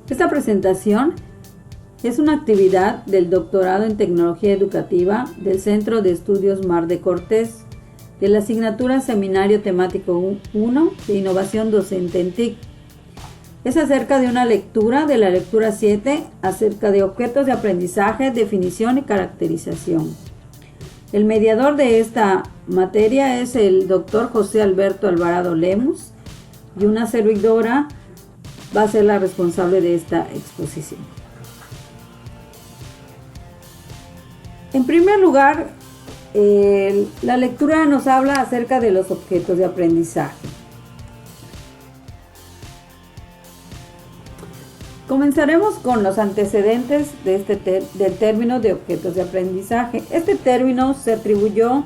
Esta presentación es una actividad del Doctorado en Tecnología Educativa del Centro de Estudios Mar de Cortés, de la asignatura Seminario Temático 1 de Innovación Docente en TIC. Es acerca de una lectura de la lectura 7, acerca de objetos de aprendizaje, definición y caracterización. El mediador de esta materia es el doctor José Alberto Alvarado Lemus, y una servidora va a ser la responsable de esta exposición. En primer lugar, la lectura nos habla acerca de los objetos de aprendizaje. Comenzaremos con los antecedentes de del término de objetos de aprendizaje. Este término se atribuyó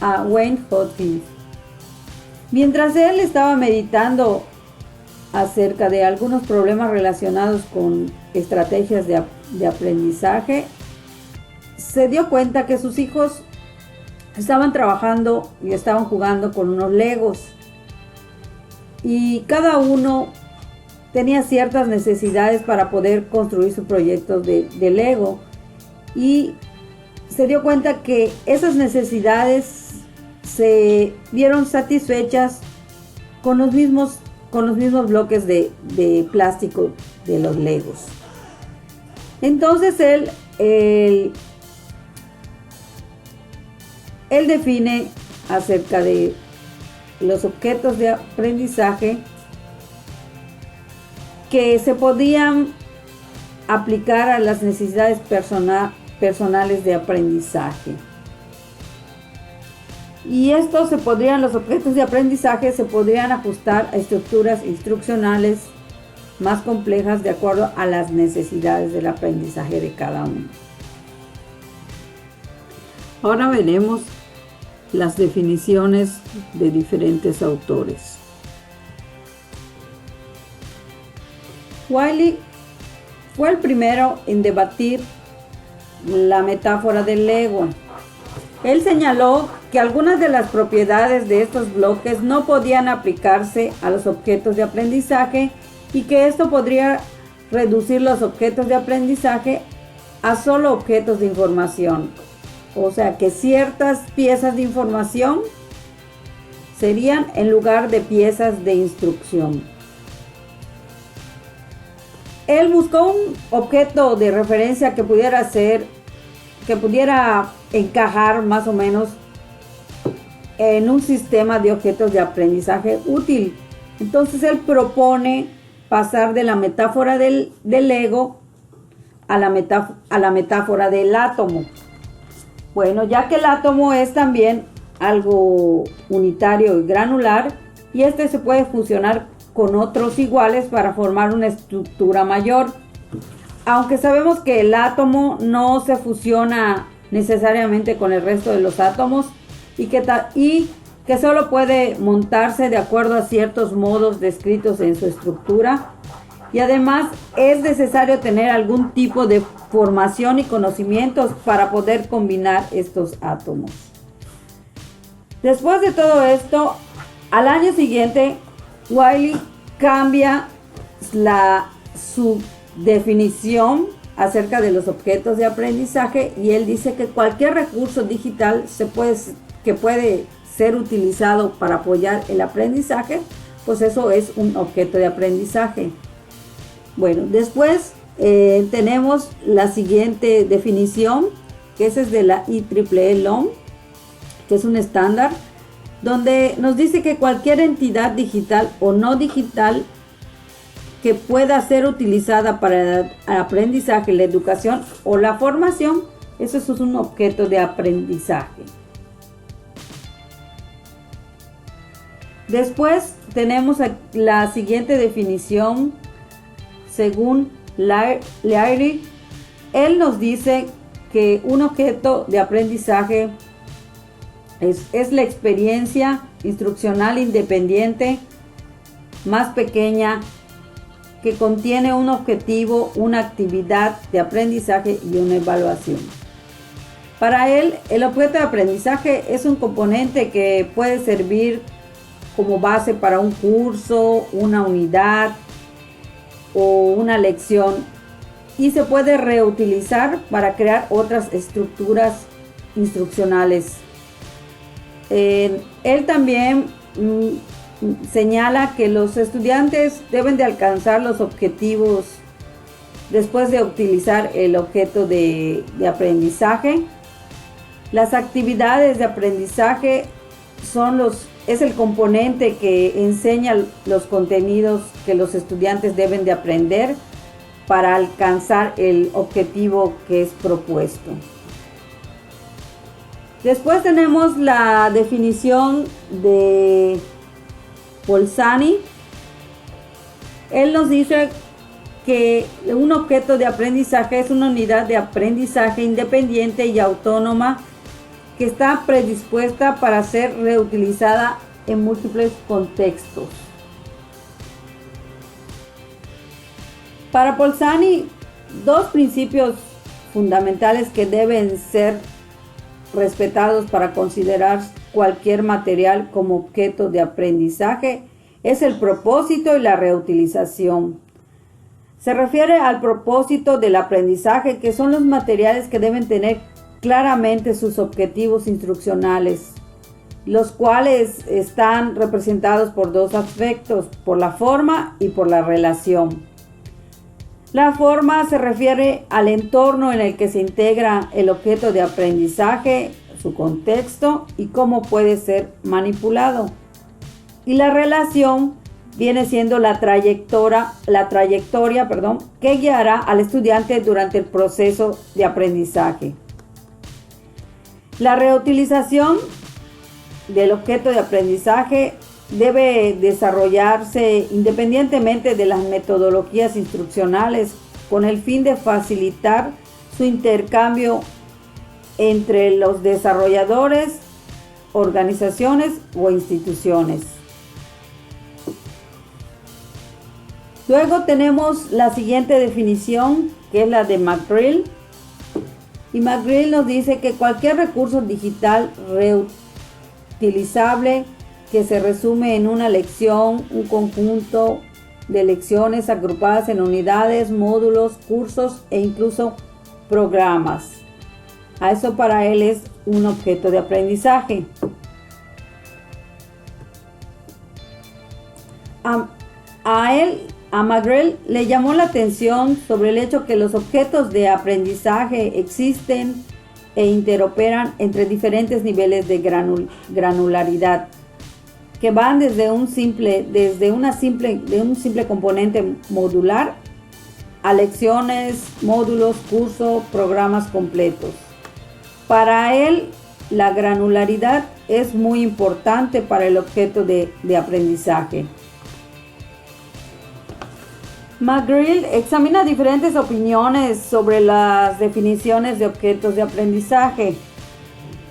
a Wayne Hopkins. Mientras él estaba meditando acerca de algunos problemas relacionados con estrategias de aprendizaje, se dio cuenta que sus hijos estaban trabajando y estaban jugando con unos Legos, y cada uno tenía ciertas necesidades para poder construir su proyecto de Lego, y se dio cuenta que esas necesidades se vieron satisfechas con los mismos bloques de plástico de los Legos. Entonces él define acerca de los objetos de aprendizaje que se podían aplicar a las necesidades personales de aprendizaje. Y los objetos de aprendizaje se podrían ajustar a estructuras instruccionales más complejas de acuerdo a las necesidades del aprendizaje de cada uno. Ahora veremos las definiciones de diferentes autores. Wiley fue el primero en debatir la metáfora del Lego. Él señaló que algunas de las propiedades de estos bloques no podían aplicarse a los objetos de aprendizaje, y que esto podría reducir los objetos de aprendizaje a solo objetos de información. O sea, que ciertas piezas de información serían en lugar de piezas de instrucción. Él buscó un objeto de referencia que pudiera encajar más o menos en un sistema de objetos de aprendizaje útil. Entonces él propone pasar de la metáfora del Lego a la metáfora del átomo. Bueno, ya que el átomo es también algo unitario y granular, y este se puede fusionar con otros iguales para formar una estructura mayor. Aunque sabemos que el átomo no se fusiona necesariamente con el resto de los átomos, y que solo puede montarse de acuerdo a ciertos modos descritos en su estructura, y además es necesario tener algún tipo de formación y conocimientos para poder combinar estos átomos. Después de todo esto, al año siguiente, Wiley cambia su definición acerca de los objetos de aprendizaje, y él dice que cualquier recurso digital que puede ser utilizado para apoyar el aprendizaje, pues eso es un objeto de aprendizaje. Bueno, después tenemos la siguiente definición, que esa es de la IEEE LOM, que es un estándar, donde nos dice que cualquier entidad digital o no digital que pueda ser utilizada para el aprendizaje, la educación o la formación, eso es un objeto de aprendizaje. Después tenemos la siguiente definición según Leary. Él nos dice que un objeto de aprendizaje es la experiencia instruccional independiente más pequeña que contiene un objetivo, una actividad de aprendizaje y una evaluación. Para él, el objeto de aprendizaje es un componente que puede servir como base para un curso, una unidad, o una lección y se puede reutilizar para crear otras estructuras instruccionales. Él también señala que los estudiantes deben de alcanzar los objetivos después de utilizar el objeto de aprendizaje. Las actividades de aprendizaje es el componente que enseña los contenidos que los estudiantes deben de aprender para alcanzar el objetivo que es propuesto. Después tenemos la definición de Bolzani. Él nos dice que un objeto de aprendizaje es una unidad de aprendizaje independiente y autónoma que está predispuesta para ser reutilizada en múltiples contextos. Para Bolzani, dos principios fundamentales que deben ser respetados para considerar cualquier material como objeto de aprendizaje es el propósito y la reutilización. Se refiere al propósito del aprendizaje, que son los materiales que deben tener claramente sus objetivos instruccionales, los cuales están representados por dos aspectos, por la forma y por la relación. La forma se refiere al entorno en el que se integra el objeto de aprendizaje, su contexto y cómo puede ser manipulado. Y la relación viene siendo la trayectoria, que guiará al estudiante durante el proceso de aprendizaje. La reutilización del objeto de aprendizaje debe desarrollarse independientemente de las metodologías instruccionales con el fin de facilitar su intercambio entre los desarrolladores, organizaciones o instituciones. Luego tenemos la siguiente definición, que es la de McGrail. Y McGrail nos dice que cualquier recurso digital reutilizable que se resume en una lección, un conjunto de lecciones agrupadas en unidades, módulos, cursos e incluso programas. A eso para él es un objeto de aprendizaje. A McGrail le llamó la atención sobre el hecho que los objetos de aprendizaje existen e interoperan entre diferentes niveles de granularidad, que van desde un simple componente modular a lecciones, módulos, cursos, programas completos. Para él, la granularidad es muy importante para el objeto de aprendizaje. McGrail examina diferentes opiniones sobre las definiciones de objetos de aprendizaje.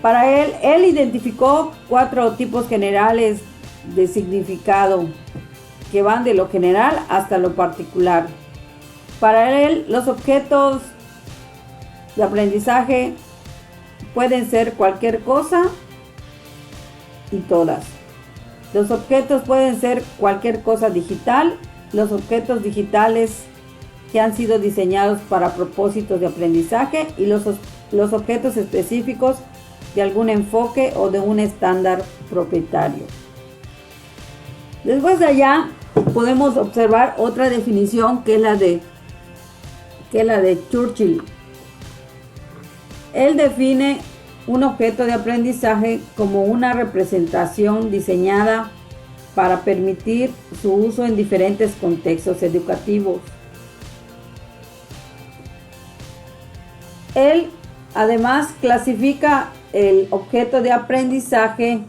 Para él identificó 4 tipos generales de significado que van de lo general hasta lo particular. Para él, los objetos de aprendizaje pueden ser cualquier cosa y todas. Los objetos pueden ser cualquier cosa digital. Los objetos digitales que han sido diseñados para propósitos de aprendizaje y los objetos específicos de algún enfoque o de un estándar propietario. Después de allá podemos observar otra definición que es la de Churchill. Él define un objeto de aprendizaje como una representación diseñada para permitir su uso en diferentes contextos educativos. Él además clasifica el objeto de aprendizaje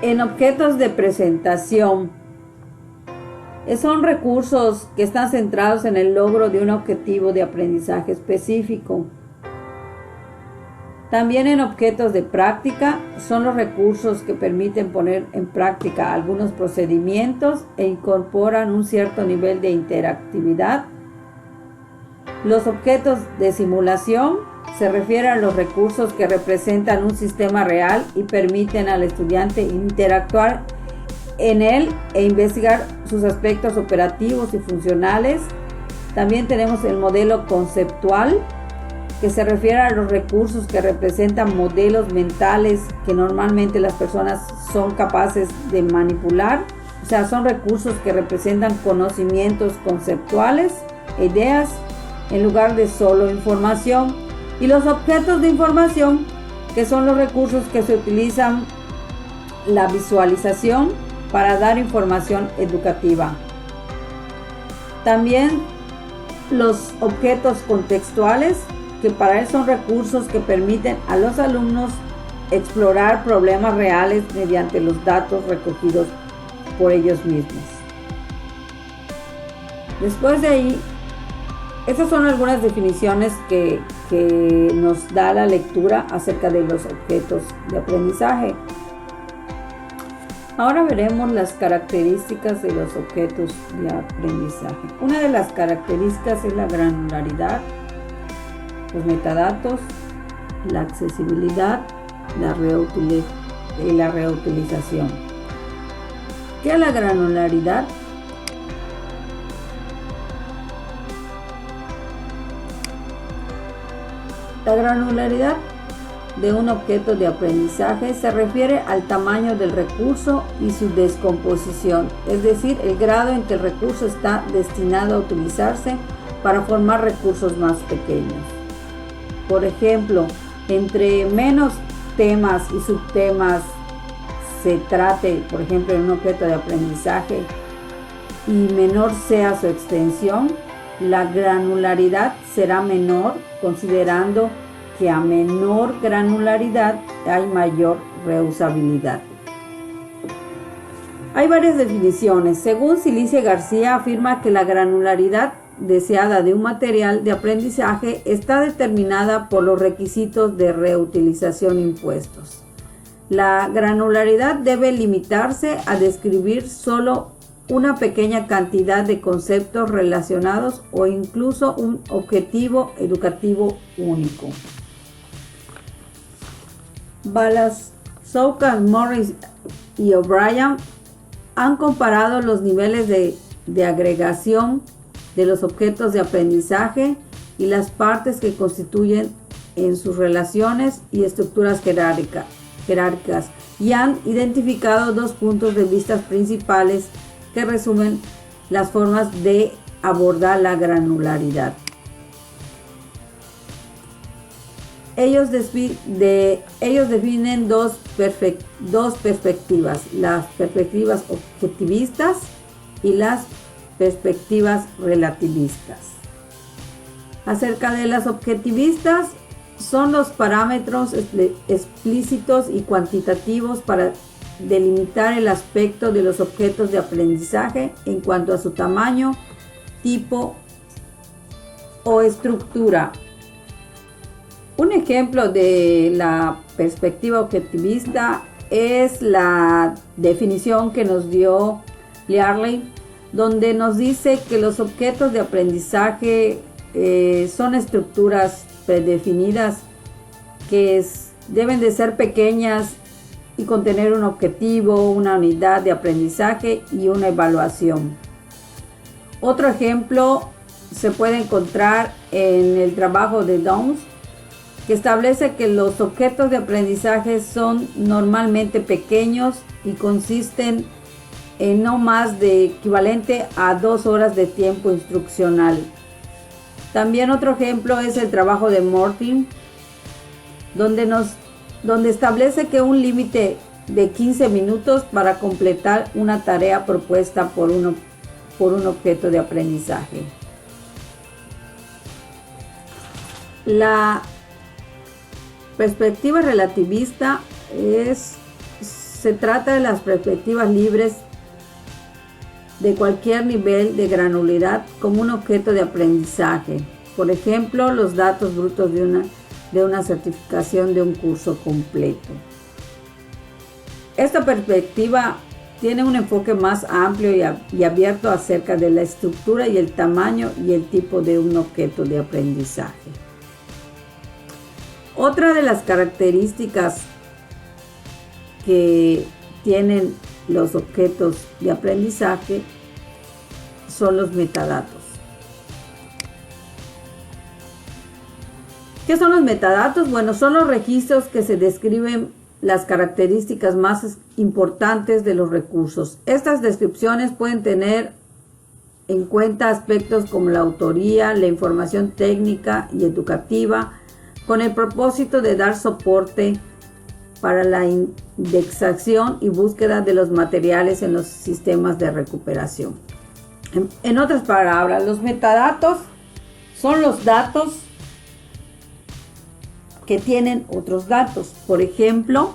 en objetos de presentación. Son recursos que están centrados en el logro de un objetivo de aprendizaje específico. También en objetos de práctica son los recursos que permiten poner en práctica algunos procedimientos e incorporan un cierto nivel de interactividad. Los objetos de simulación se refieren a los recursos que representan un sistema real y permiten al estudiante interactuar en él e investigar sus aspectos operativos y funcionales. También tenemos el modelo conceptual, que se refiere a los recursos que representan modelos mentales que normalmente las personas son capaces de manipular. O sea, son recursos que representan conocimientos conceptuales, ideas, en lugar de solo información. Y los objetos de información, que son los recursos que se utilizan la visualización para dar información educativa. También los objetos contextuales, que para él son recursos que permiten a los alumnos explorar problemas reales mediante los datos recogidos por ellos mismos. Después de ahí, estas son algunas definiciones que nos da la lectura acerca de los objetos de aprendizaje. Ahora veremos las características de los objetos de aprendizaje. Una de las características es la granularidad, los metadatos, la accesibilidad, la reutilización. ¿Qué es la granularidad? La granularidad de un objeto de aprendizaje se refiere al tamaño del recurso y su descomposición, es decir, el grado en que el recurso está destinado a utilizarse para formar recursos más pequeños. Por ejemplo, entre menos temas y subtemas se trate, por ejemplo, en un objeto de aprendizaje, y menor sea su extensión, la granularidad será menor, considerando que a menor granularidad hay mayor reusabilidad. Hay varias definiciones. Según Cilicia García, afirma que la granularidad deseada de un material de aprendizaje está determinada por los requisitos de reutilización impuestos. La granularidad debe limitarse a describir solo una pequeña cantidad de conceptos relacionados o incluso un objetivo educativo único. Balas, Souka, Morris y O'Brien han comparado los niveles de agregación de los objetos de aprendizaje y las partes que constituyen en sus relaciones y estructuras jerárquicas y han identificado dos puntos de vista principales que resumen las formas de abordar la granularidad. Ellos definen dos perspectivas, las perspectivas objetivistas y las perspectivas relativistas. Acerca de las objetivistas, son los parámetros explícitos y cuantitativos para delimitar el aspecto de los objetos de aprendizaje en cuanto a su tamaño, tipo o estructura. Un ejemplo de la perspectiva objetivista es la definición que nos dio Learley, donde nos dice que los objetos de aprendizaje son estructuras predefinidas que deben de ser pequeñas y contener un objetivo, una unidad de aprendizaje y una evaluación. Otro ejemplo se puede encontrar en el trabajo de Downs, que establece que los objetos de aprendizaje son normalmente pequeños y consisten en no más de equivalente a 2 horas de tiempo instruccional. También otro ejemplo es el trabajo de Mortin, donde establece que un límite de 15 minutos para completar una tarea propuesta por un objeto de aprendizaje. La perspectiva relativista se trata de las perspectivas libres de cualquier nivel de granularidad como un objeto de aprendizaje. Por ejemplo, los datos brutos de una certificación de un curso completo. Esta perspectiva tiene un enfoque más amplio y abierto acerca de la estructura y el tamaño y el tipo de un objeto de aprendizaje. Otra de las características que tienen los objetos de aprendizaje son los metadatos. ¿Qué son los metadatos? Bueno, son los registros que se describen las características más importantes de los recursos. Estas descripciones pueden tener en cuenta aspectos como la autoría, la información técnica y educativa, con el propósito de dar soporte para la indexación y búsqueda de los materiales en los sistemas de recuperación. En otras palabras, los metadatos son los datos que tienen otros datos. Por ejemplo,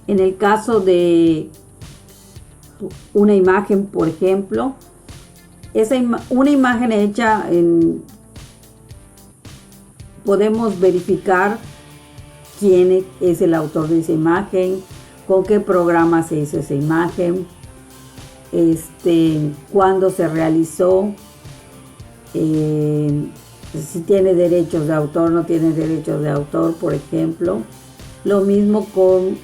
en el caso de una imagen, por ejemplo, una imagen hecha podemos verificar quién es el autor de esa imagen, con qué programa se hizo esa imagen, cuándo se realizó, si tiene derechos de autor, no tiene derechos de autor, por ejemplo. Lo mismo con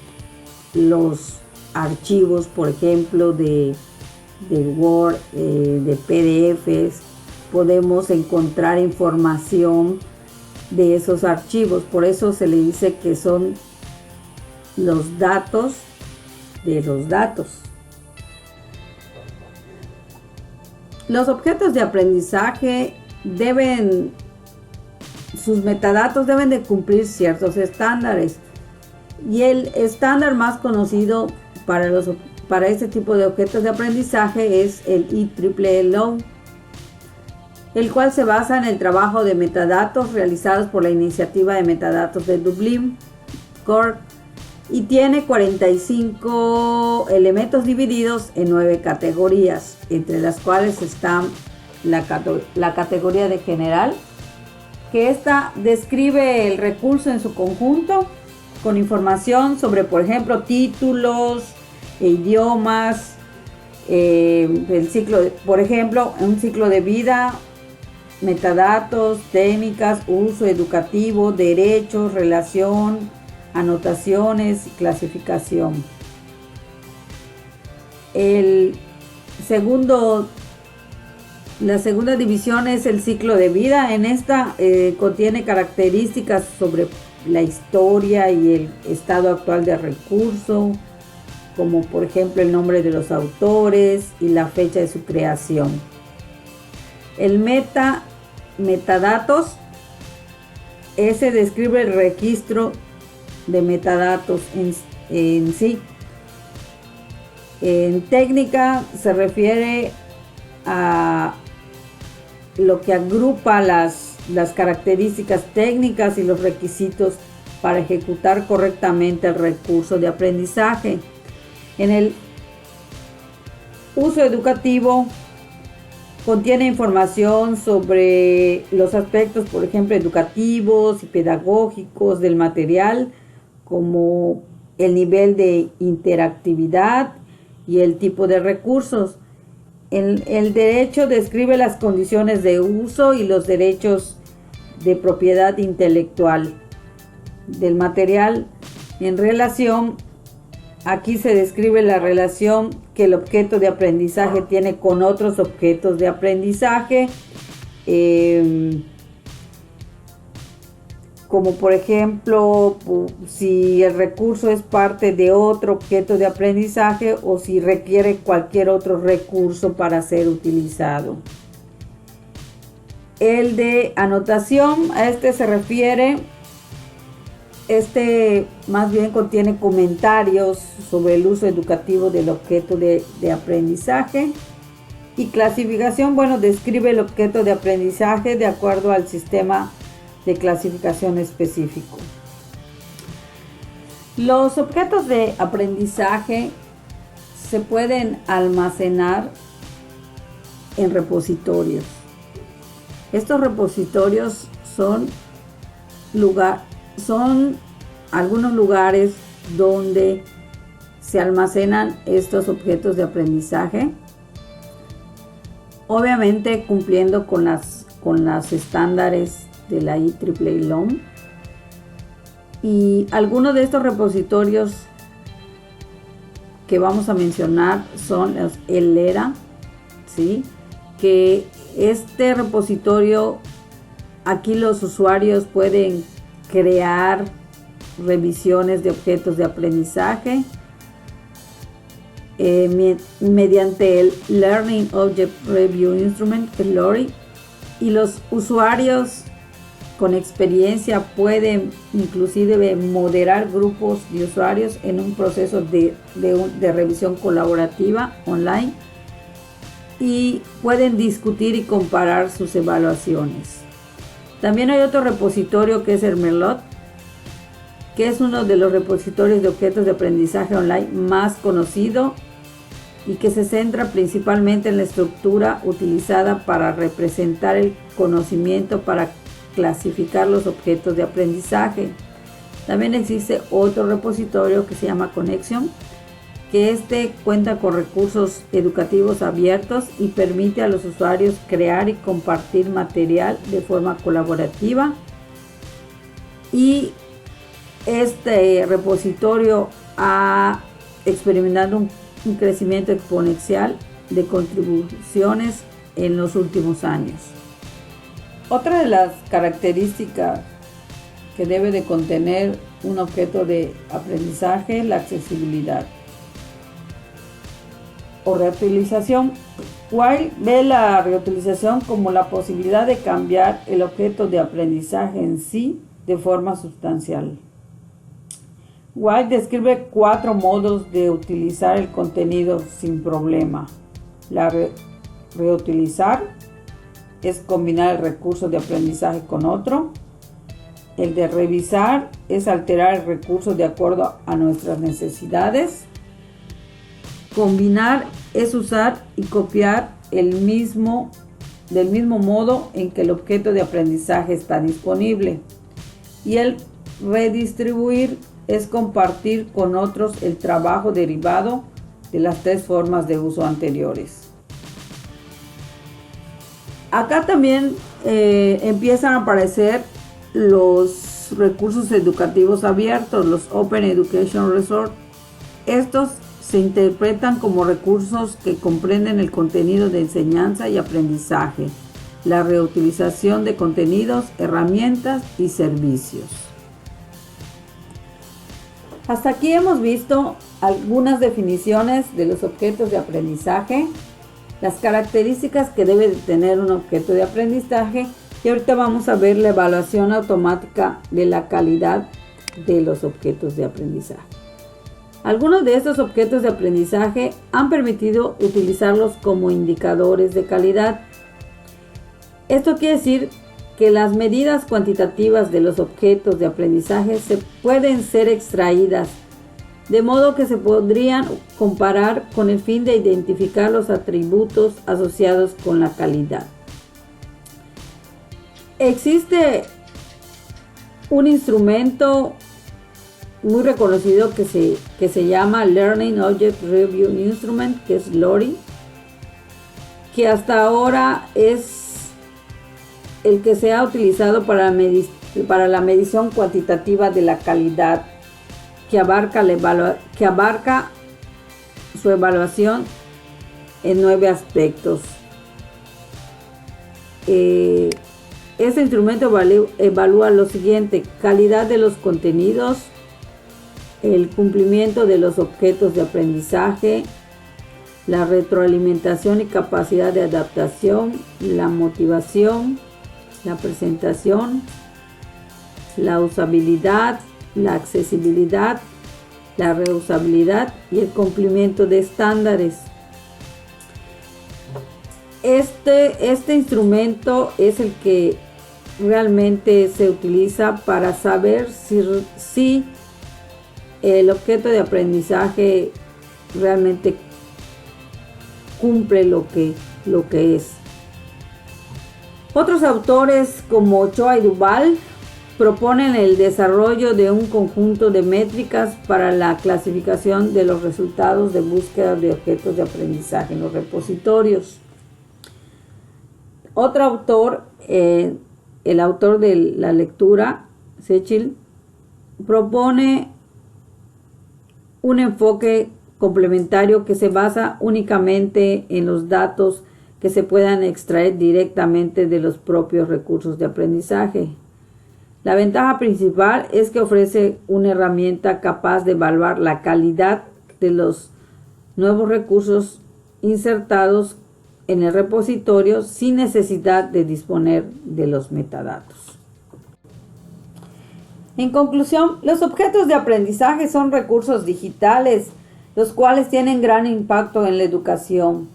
los archivos, por ejemplo, de Word, de PDFs. Podemos encontrar información de esos archivos. Por eso se le dice que son los datos de los datos. Los objetos de aprendizaje sus metadatos deben de cumplir ciertos estándares, y el estándar más conocido para este tipo de objetos de aprendizaje es el IEEE Law, el cual se basa en el trabajo de metadatos realizados por la Iniciativa de Metadatos de Dublín, CORD, y tiene 45 elementos divididos en 9 categorías, entre las cuales están la categoría de general, que esta describe el recurso en su conjunto, con información sobre, por ejemplo, títulos, idiomas, el ciclo, por ejemplo, un ciclo de vida, metadatos, técnicas, uso educativo, derechos, relación, anotaciones y clasificación. La segunda división es el ciclo de vida. En esta contiene características sobre la historia y el estado actual del recurso, como por ejemplo el nombre de los autores y la fecha de su creación. El metadatos, ese describe el registro de metadatos en sí. En técnica se refiere a lo que agrupa las características técnicas y los requisitos para ejecutar correctamente el recurso de aprendizaje. En el uso educativo contiene información sobre los aspectos, por ejemplo, educativos y pedagógicos del material, como el nivel de interactividad y el tipo de recursos. El derecho describe las condiciones de uso y los derechos de propiedad intelectual del material. En relación, aquí se describe la relación que el objeto de aprendizaje tiene con otros objetos de aprendizaje, como por ejemplo si el recurso es parte de otro objeto de aprendizaje o si requiere cualquier otro recurso para ser utilizado. El de anotación, a este se refiere, más bien contiene comentarios sobre el uso educativo del objeto de aprendizaje. Y clasificación, bueno, describe el objeto de aprendizaje de acuerdo al sistema de clasificación específico. Los objetos de aprendizaje se pueden almacenar en repositorios. Estos repositorios son algunos lugares donde se almacenan estos objetos de aprendizaje, obviamente cumpliendo con las estándares de la IEEE Law. Y algunos de estos repositorios que vamos a mencionar son el ERA, ¿sí? Que este repositorio, aquí los usuarios pueden crear revisiones de objetos de aprendizaje mediante el Learning Object Review Instrument, el LORI, y los usuarios con experiencia pueden inclusive moderar grupos de usuarios en un proceso de revisión colaborativa online, y pueden discutir y comparar sus evaluaciones. También hay otro repositorio que es el Merlot, que es uno de los repositorios de objetos de aprendizaje online más conocido y que se centra principalmente en la estructura utilizada para representar el conocimiento para clasificar los objetos de aprendizaje. También existe otro repositorio que se llama Connexion, que cuenta con recursos educativos abiertos y permite a los usuarios crear y compartir material de forma colaborativa. Y este repositorio ha experimentado un crecimiento exponencial de contribuciones en los últimos años. Otra de las características que debe de contener un objeto de aprendizaje es la accesibilidad o reutilización. Weil ve la reutilización como la posibilidad de cambiar el objeto de aprendizaje en sí de forma sustancial. Weil describe 4 modos de utilizar el contenido sin problema. La reutilizar es combinar el recurso de aprendizaje con otro. El de revisar es alterar el recurso de acuerdo a nuestras necesidades. Combinar es usar y copiar del mismo modo en que el objeto de aprendizaje está disponible. Y el redistribuir es compartir con otros el trabajo derivado de las 3 formas de uso anteriores. Acá también empiezan a aparecer los recursos educativos abiertos, los Open Education Resources. Estos se interpretan como recursos que comprenden el contenido de enseñanza y aprendizaje, la reutilización de contenidos, herramientas y servicios. Hasta aquí hemos visto algunas definiciones de los objetos de aprendizaje, las características que debe de tener un objeto de aprendizaje, y ahorita vamos a ver la evaluación automática de la calidad de los objetos de aprendizaje. Algunos de estos objetos de aprendizaje han permitido utilizarlos como indicadores de calidad. Esto quiere decir que las medidas cuantitativas de los objetos de aprendizaje pueden ser extraídas, de modo que se podrían comparar con el fin de identificar los atributos asociados con la calidad. Existe un instrumento muy reconocido que se llama Learning Object Review Instrument, que es LORI, que hasta ahora es el que se ha utilizado para la medición cuantitativa de la calidad, que abarca su evaluación en 9 aspectos. Este instrumento evalúa lo siguiente: calidad de los contenidos, el cumplimiento de los objetos de aprendizaje, la retroalimentación y capacidad de adaptación, la motivación, la presentación, la usabilidad, la accesibilidad, la reusabilidad y el cumplimiento de estándares. Este instrumento es el que realmente se utiliza para saber si el objeto de aprendizaje realmente cumple lo que es. Otros autores como Ochoa y Duval proponen el desarrollo de un conjunto de métricas para la clasificación de los resultados de búsqueda de objetos de aprendizaje en los repositorios. Otro autor, el autor de la lectura, Secil, propone un enfoque complementario que se basa únicamente en los datos que se puedan extraer directamente de los propios recursos de aprendizaje. La ventaja principal es que ofrece una herramienta capaz de evaluar la calidad de los nuevos recursos insertados en el repositorio sin necesidad de disponer de los metadatos. En conclusión, los objetos de aprendizaje son recursos digitales, los cuales tienen gran impacto en la educación.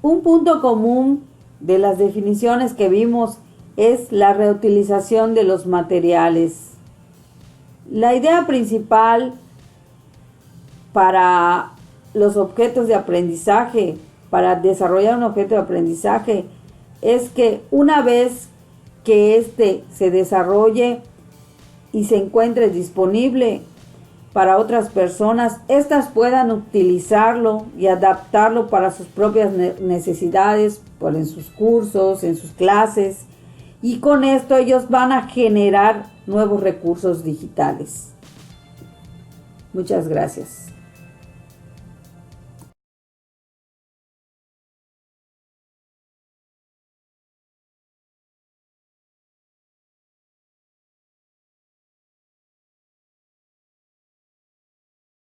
Un punto común de las definiciones que vimos es la reutilización de los materiales. La idea principal para los objetos de aprendizaje, para desarrollar un objeto de aprendizaje, es que una vez que éste se desarrolle y se encuentre disponible para otras personas, éstas puedan utilizarlo y adaptarlo para sus propias necesidades, en sus cursos, en sus clases, y con esto ellos van a generar nuevos recursos digitales. Muchas gracias.